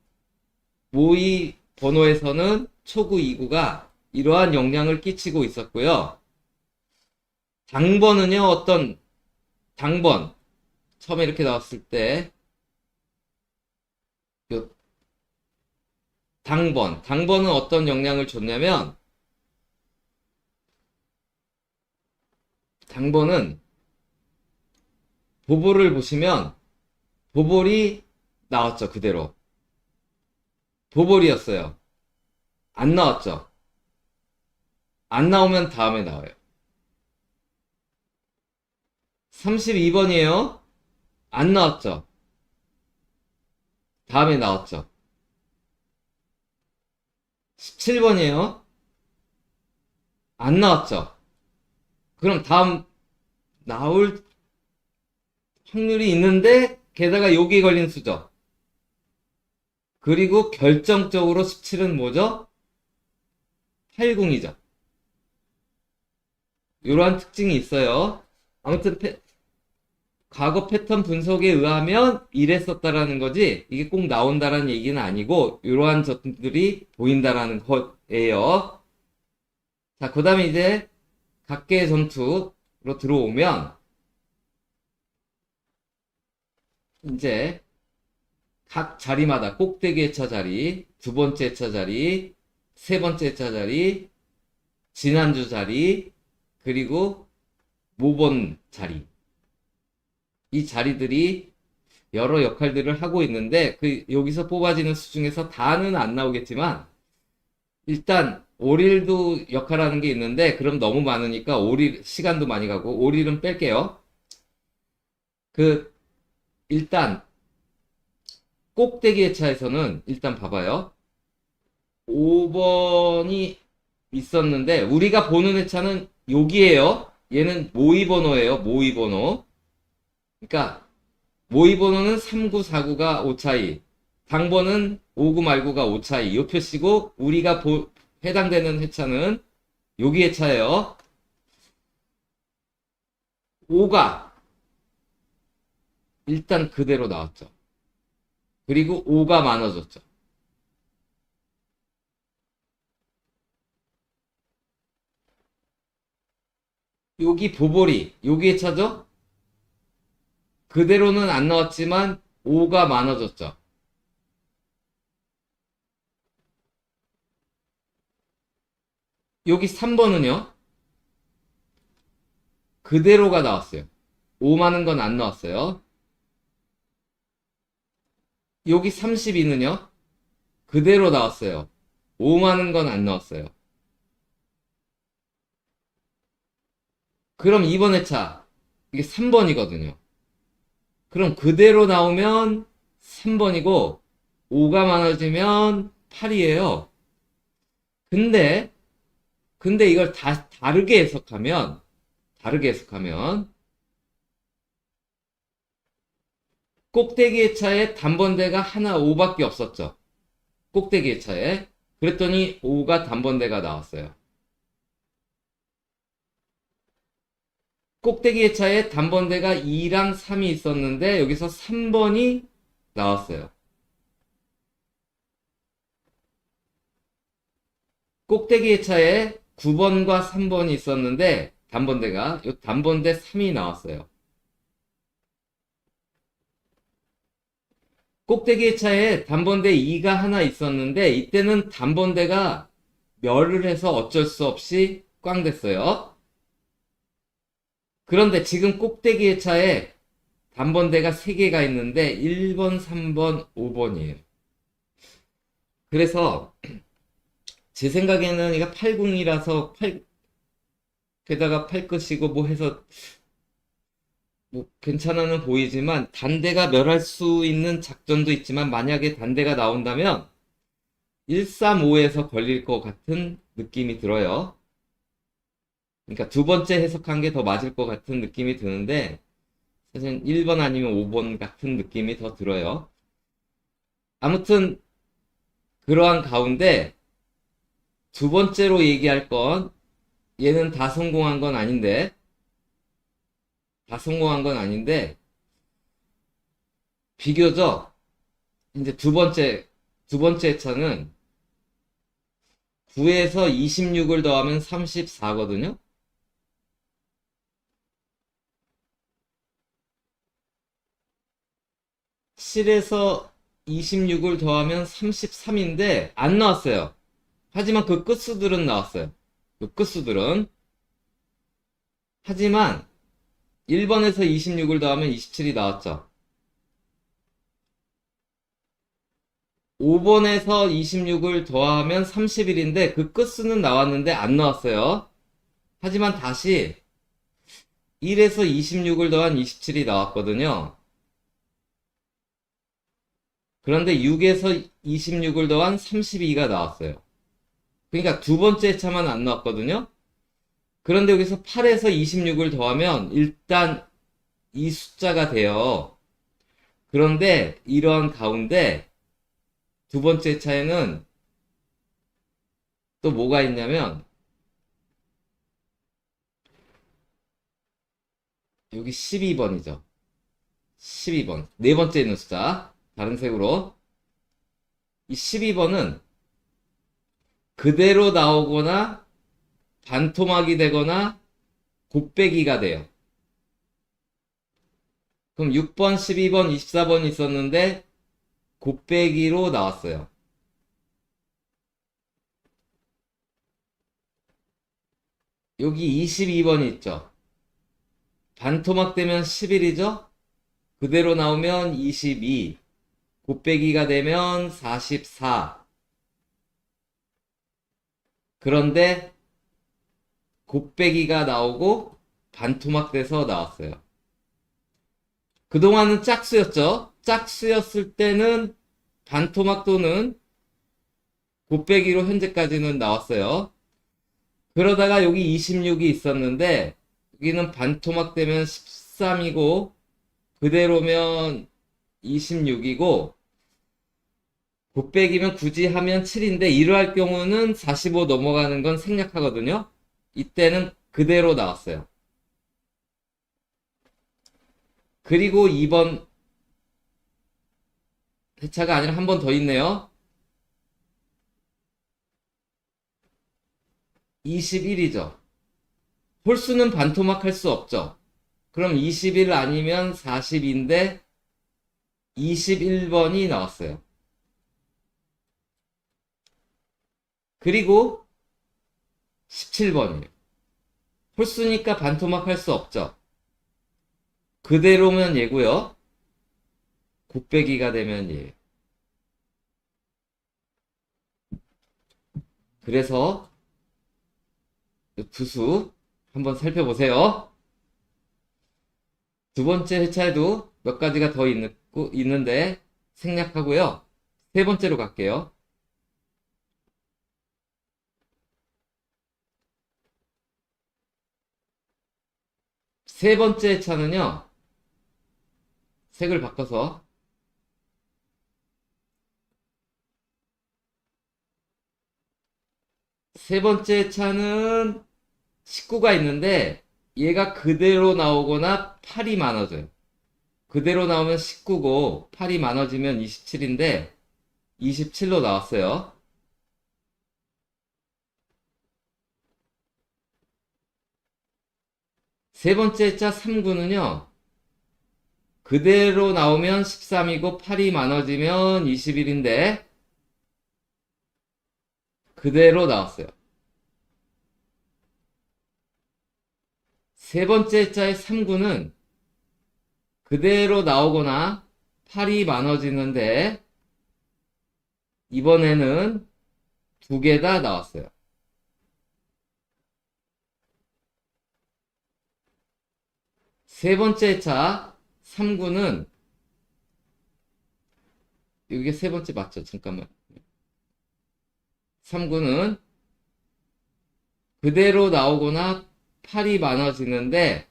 모의 번호에서는 초구, 2구가 이러한 영향을 끼치고 있었고요. 당번은요, 당번 처음에 이렇게 나왔을 때 당번은 어떤 영향을 줬냐면 당번은 보볼을 보시면 보볼이 나왔죠. 그대로 보볼이었어요. 안 나왔죠. 안 나오면 다음에 나와요. 32번이에요. 안 나왔죠. 다음에 나왔죠. 17번이에요. 안 나왔죠. 그럼 다음 나올 확률이 있는데 게다가 여기에 걸린 수죠. 그리고 결정적으로 17은 뭐죠? 80이죠. 이러한 특징이 있어요. 아무튼 과거 패턴 분석에 의하면 이랬었다라는 거지 이게 꼭 나온다라는 얘기는 아니고 이러한 점들이 보인다라는 거예요. 자, 그 다음에 이제 각계의 전투로 들어오면 이제 각 자리마다 꼭대기 회차 자리, 두 번째 회차 자리, 세 번째 회차 자리, 지난주 자리, 그리고 모번 자리. 이 자리들이 여러 역할들을 하고 있는데 여기서 뽑아지는 수 중에서 다는 안 나오겠지만 일단 오릴도 역할하는 게 있는데 그럼 너무 많으니까 오릴 시간도 많이 가고 오릴은 뺄게요. 일단 꼭대기 회차에서는 일단 봐봐요. 5번이 있었는데 우리가 보는 회차는 여기에요. 얘는 모의번호예요. 모의번호. 그러니까 모의번호는 39, 49가 5차이, 당번은 59 말고가 5차이. 이 표시고 우리가 해당되는 회차는 여기 회차예요. 5가 일단 그대로 나왔죠. 그리고 5가 많아졌죠. 여기 보볼이 여기 회차죠? 그대로는 안 나왔지만 5가 많아졌죠. 여기 3번은요. 그대로가 나왔어요. 5 많은 건 안 나왔어요. 여기 32는요. 그대로 나왔어요. 5 많은 건 안 나왔어요. 그럼 이번 회차 이게 3번이거든요. 그럼 그대로 나오면 3번이고 5가 많아지면 8이에요. 근데 이걸 다르게 해석하면, 꼭대기의 차에 단번대가 하나 5밖에 없었죠. 꼭대기의 차에. 그랬더니 5가 단번대가 나왔어요. 꼭대기의 차에 단번대가 2랑 3이 있었는데 여기서 3번이 나왔어요. 꼭대기의 차에 9번과 3번이 있었는데 요 단번대 3이 나왔어요. 꼭대기의 차에 단번대 2가 하나 있었는데 이때는 단번대가 멸을 해서 어쩔 수 없이 꽝 됐어요. 그런데 지금 꼭대기의 차에 단번대가 3개가 있는데 1번, 3번, 5번이에요. 그래서 제 생각에는 이거 80이라서 게다가 8끝이고 뭐 해서 뭐 괜찮아는 보이지만 단대가 멸할 수 있는 작전도 있지만 만약에 단대가 나온다면 135에서 걸릴 것 같은 느낌이 들어요. 그러니까 두 번째 해석한 게 더 맞을 것 같은 느낌이 드는데 사실 1번 아니면 5번 같은 느낌이 더 들어요. 아무튼 그러한 가운데 두 번째로 얘기할 건 얘는 다 성공한 건 아닌데 비교적 이제 두 번째 차는 9에서 26을 더하면 34거든요. 7에서 26을 더하면 33인데 안 나왔어요. 하지만 그 끝수들은 나왔어요. 그 끝수들은. 하지만 1번에서 26을 더하면 27이 나왔죠. 5번에서 26을 더하면 31인데 그 끝수는 나왔는데 안 나왔어요. 하지만 다시 1에서 26을 더한 27이 나왔거든요. 그런데 6에서 26을 더한 32가 나왔어요. 그러니까 두 번째 차만 안 나왔거든요. 그런데 여기서 8에서 26을 더하면 일단 이 숫자가 돼요. 그런데 이러한 가운데 두 번째 차에는 또 뭐가 있냐면 여기 12번이죠. 12번. 네 번째 있는 숫자. 다른 색으로. 이 12번은 그대로 나오거나 반토막이 되거나 곱빼기가 돼요. 그럼 6번, 12번, 24번이 있었는데 곱빼기로 나왔어요. 여기 22번이 있죠. 반토막 되면 11이죠. 그대로 나오면 22. 곱빼기가 되면 44. 그런데 곱빼기가 나오고 반토막 돼서 나왔어요. 그동안은 짝수였죠. 짝수였을 때는 반토막 또는 곱빼기로 현재까지는 나왔어요. 그러다가 여기 26이 있었는데 여기는 반토막 되면 13이고 그대로면 26이고 곱빼기면 굳이 하면 7인데 이러할 경우는 45 넘어가는 건 생략하거든요. 이때는 그대로 나왔어요. 그리고 2번 회차가 아니라 한 번 더 있네요. 21이죠. 홀수는 반토막 할 수 없죠. 그럼 21 아니면 40인데 21번이 나왔어요. 그리고 17번이에요. 홀수니까 반토막 할 수 없죠. 그대로면 얘고요. 곱빼기가 되면 얘. 그래서 두 수 한번 살펴보세요. 두 번째 회차에도 몇 가지가 더 있는데 생략하고요. 세 번째로 갈게요. 세 번째 차는요, 색을 바꿔서, 세 번째 차는 19가 있는데, 얘가 그대로 나오거나 8이 많아져요. 그대로 나오면 19고, 8이 많아지면 27인데, 27로 나왔어요. 세 번째 차 3구는요, 그대로 나오면 13이고 8이 많아지면 21인데 그대로 나왔어요. 세 번째 자의 3구는 그대로 나오거나 8이 많아지는데 이번에는 두 개 다 나왔어요. 세 번째 차 3구는 이게 세 번째 맞죠? 잠깐만. 3구는 그대로 나오거나 8이 많아지는데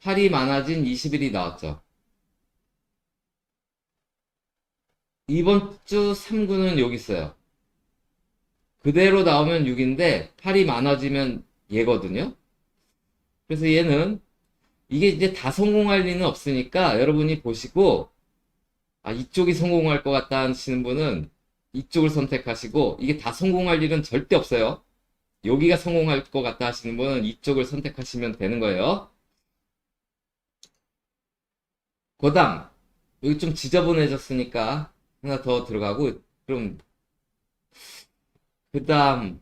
8이 많아진 21이 나왔죠. 이번 주 3구는 여기 있어요. 그대로 나오면 6인데 8이 많아지면 얘거든요. 그래서 얘는 이게 이제 다 성공할 리는 없으니까 여러분이 보시고 아 이쪽이 성공할 것 같다 하시는 분은 이쪽을 선택하시고 이게 다 성공할 일은 절대 없어요. 여기가 성공할 것 같다 하시는 분은 이쪽을 선택하시면 되는 거예요. 그 다음 여기 좀 지저분해졌으니까 하나 더 들어가고 그럼 그 다음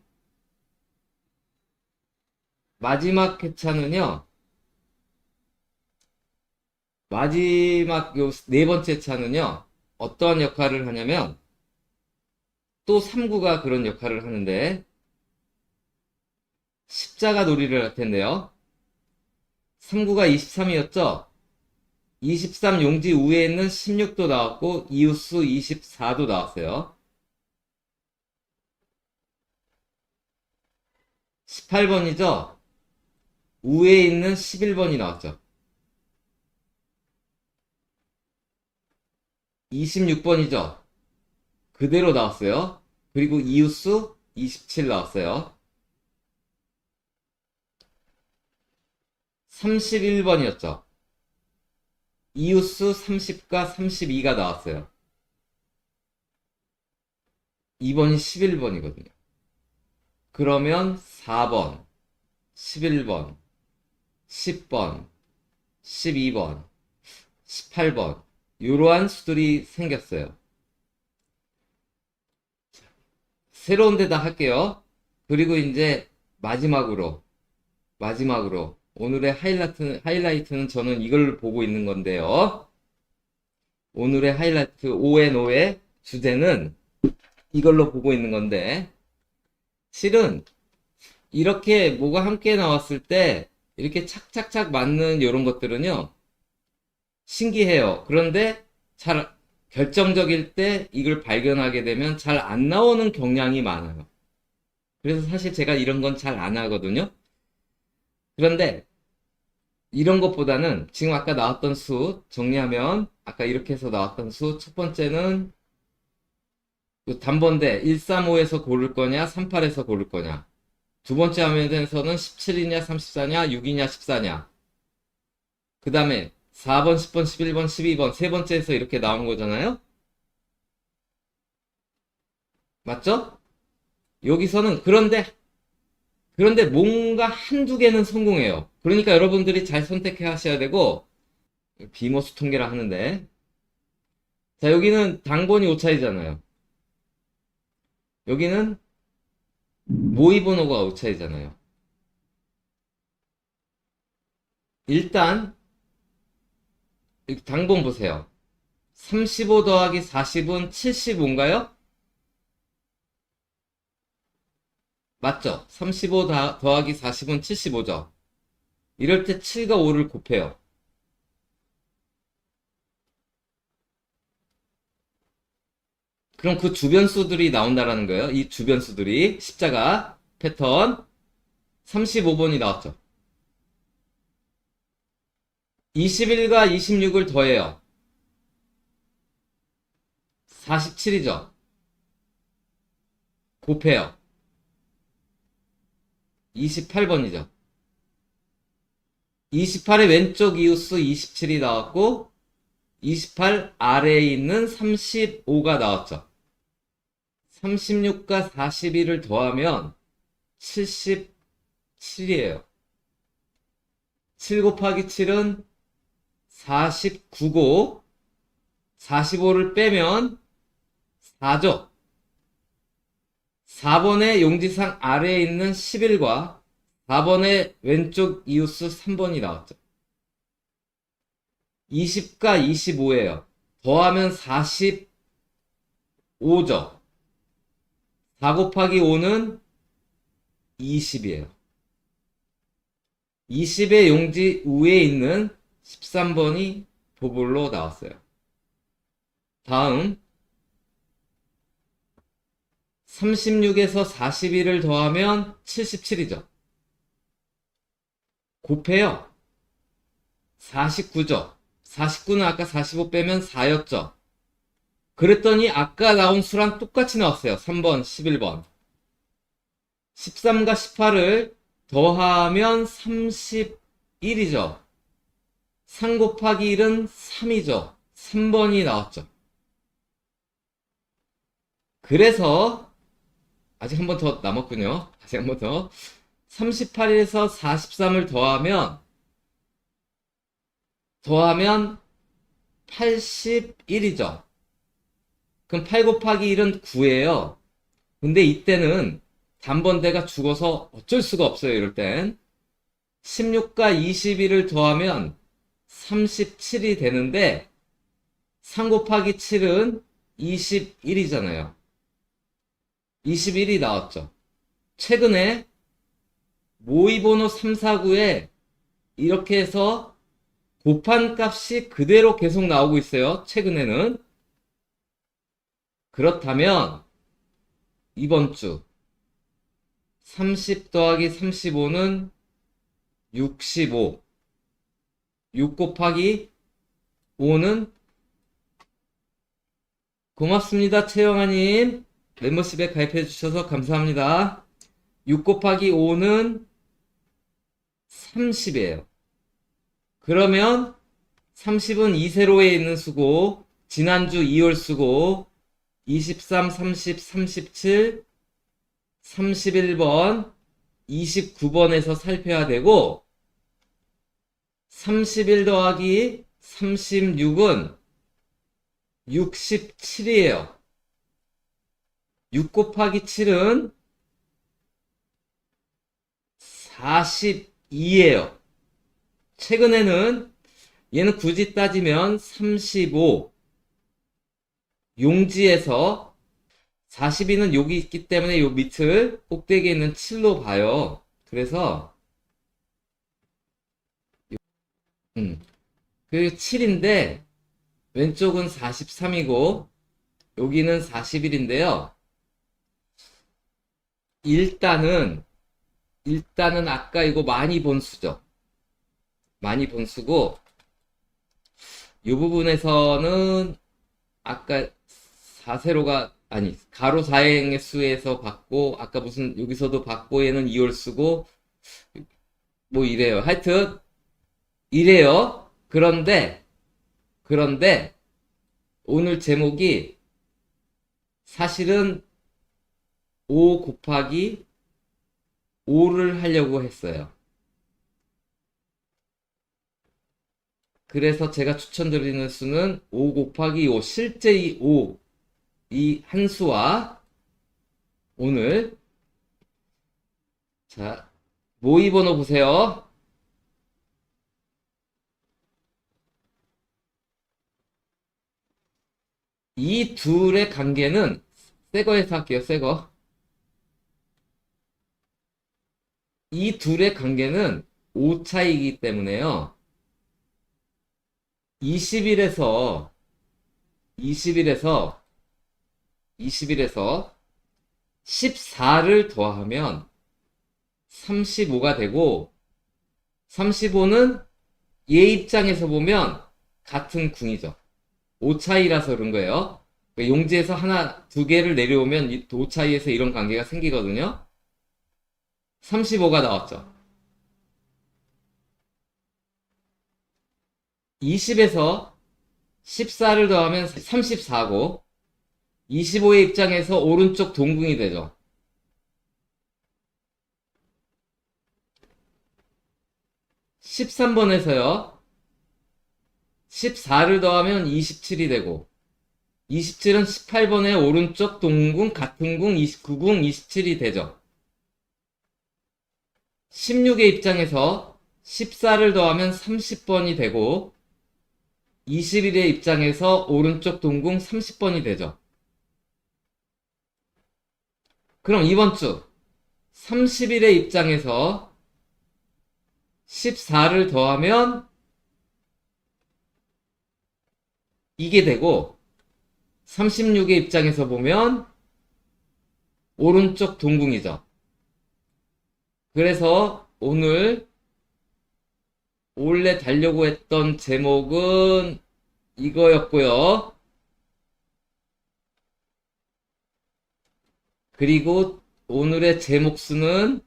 마지막 회차는요. 마지막 요 네 번째 차는요. 어떠한 역할을 하냐면 또 3구가 그런 역할을 하는데 십자가 놀이를 할 텐데요. 3구가 23이었죠? 23 용지 위에 있는 16도 나왔고 이웃수 24도 나왔어요. 18번이죠? 위에 있는 11번이 나왔죠. 26번이죠? 그대로 나왔어요. 그리고 이웃수 27 나왔어요. 31번이었죠? 이웃수 30과 32가 나왔어요. 2번이 11번이거든요. 그러면 4번, 11번, 10번, 12번, 18번 이러한 수들이 생겼어요. 새로운 데다 할게요. 그리고 이제 마지막으로 오늘의 하이라이트는 저는 이걸 보고 있는 건데요. 오늘의 하이라이트 ONO의 주제는 이걸로 보고 있는 건데 실은 이렇게 뭐가 함께 나왔을 때 이렇게 착착착 맞는 이런 것들은요 신기해요. 그런데 잘 결정적일 때 이걸 발견하게 되면 잘 안 나오는 경향이 많아요. 그래서 사실 제가 이런 건 잘 안 하거든요. 그런데 이런 것보다는 지금 아까 나왔던 수 정리하면 아까 이렇게 해서 나왔던 수 첫 번째는 단번대 135에서 고를 거냐 38에서 고를 거냐 두 번째 화면에서는 17이냐 34냐 6이냐 14냐 그 다음에 4번 10번 11번 12번 세 번째에서 이렇게 나온 거잖아요. 맞죠? 여기서는 그런데 뭔가 한두 개는 성공해요. 그러니까 여러분들이 잘 선택해 하셔야 되고 비모스 통계라 하는데 자 여기는 당번이 오차이잖아요. 여기는 모의 번호가 오차이잖아요. 일단 당번 보세요. 35 더하기 40은 75인가요? 맞죠? 35 더하기 40은 75죠. 이럴 때 7과 5를 곱해요. 그럼 그 주변수들이 나온다라는 거예요. 이 주변수들이 십자가 패턴 35번이 나왔죠. 21과 26을 더해요. 47이죠. 곱해요. 28번이죠. 28의 왼쪽 이웃수 27이 나왔고 28 아래에 있는 35가 나왔죠. 36과 41을 더하면 77이에요. 7 곱하기 7은 49고 45를 빼면 4죠. 4번의 용지상 아래에 있는 11과 4번의 왼쪽 이웃수 3번이 나왔죠. 20과 25예요. 더하면 45죠. 4 곱하기 5는 20이에요. 20의 용지 위에 있는 13번이 도볼로 나왔어요. 다음 36에서 41을 더하면 77이죠. 곱해요. 49죠. 49는 아까 45 빼면 4였죠. 그랬더니 아까 나온 수랑 똑같이 나왔어요. 3번, 11번. 13과 18을 더하면 31이죠. 3 곱하기 1은 3이죠. 3번이 나왔죠. 그래서 아직 한 번 더 남았군요. 아직 한 번 더. 38에서 43을 더하면 81이죠. 그럼 8 곱하기 1은 9예요. 근데 이때는 단번대가 죽어서 어쩔 수가 없어요. 이럴 땐. 16과 21을 더하면 37이 되는데 3 곱하기 7은 21이잖아요. 21이 나왔죠. 최근에 모의번호 349에 이렇게 해서 곱한 값이 그대로 계속 나오고 있어요. 최근에는. 그렇다면 이번 주 30 더하기 35는 65. 6 곱하기 5는 고맙습니다. 최영아님. 멤버십에 가입해 주셔서 감사합니다. 6 곱하기 5는 30이에요. 그러면 30은 2세로에 있는 수고, 지난주 2월 수고, 23, 30, 37, 31번, 29번에서 살펴야 되고, 31 더하기 36은 67이에요. 6 곱하기 7은 42예요. 최근에는 얘는 굳이 따지면 35 용지에서 42는 여기 있기 때문에 요 밑을 꼭대기에 있는 7로 봐요. 그래서 그 7인데 왼쪽은 43이고 여기는 41인데요. 일단은 아까 이거 많이 본 수죠. 많이 본 수고 이 부분에서는 아까 4세로가 아니 가로 4행의 수에서 받고 아까 무슨 여기서도 받고 얘는 2월 수고 뭐 이래요. 하여튼 이래요. 그런데 오늘 제목이 사실은 5 곱하기 5를 하려고 했어요. 그래서 제가 추천드리는 수는 5 곱하기 5. 실제 이 5, 이 한 수와 오늘 자 모의 번호 보세요. 이 둘의 관계는 새거에서 할게요. 새거. 이 둘의 관계는 5차이기 때문에요. 20일에서 20일에서 14를 더하면 35가 되고 35는 얘 입장에서 보면 같은 궁이죠. 5 차이라서 그런 거예요. 그러니까 용지에서 하나, 두 개를 내려오면 이 5 차이에서 이런 관계가 생기거든요. 35가 나왔죠. 20에서 14를 더하면 34고 25의 입장에서 오른쪽 동궁이 되죠. 13번에서요. 14를 더하면 27이 되고 27은 18번의 오른쪽 동궁, 같은 궁, 29궁, 27이 되죠. 16의 입장에서 14를 더하면 30번이 되고 21의 입장에서 오른쪽 동궁 30번이 되죠. 그럼 이번 주 30일의 입장에서 14를 더하면 이게 되고 36의 입장에서 보면 오른쪽 동궁이죠. 그래서 오늘 원래 달려고 했던 제목은 이거였고요. 그리고 오늘의 제목 수는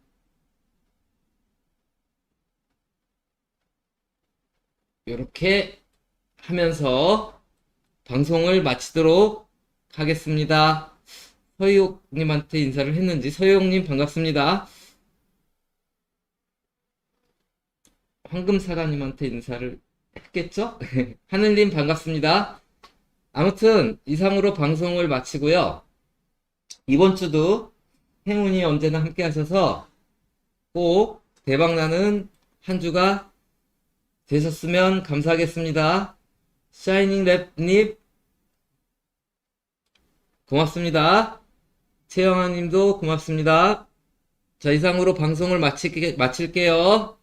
이렇게 하면서 방송을 마치도록 하겠습니다. 서희옥님한테 인사를 했는지. 서희옥님 반갑습니다. 황금사라님한테 인사를 했겠죠? 하늘님 반갑습니다. 아무튼 이상으로 방송을 마치고요. 이번 주도 행운이 언제나 함께 하셔서 꼭 대박나는 한 주가 되셨으면 감사하겠습니다. 샤이닝 랩님 고맙습니다. 최영아님도 고맙습니다. 자, 이상으로 방송을 마칠게요.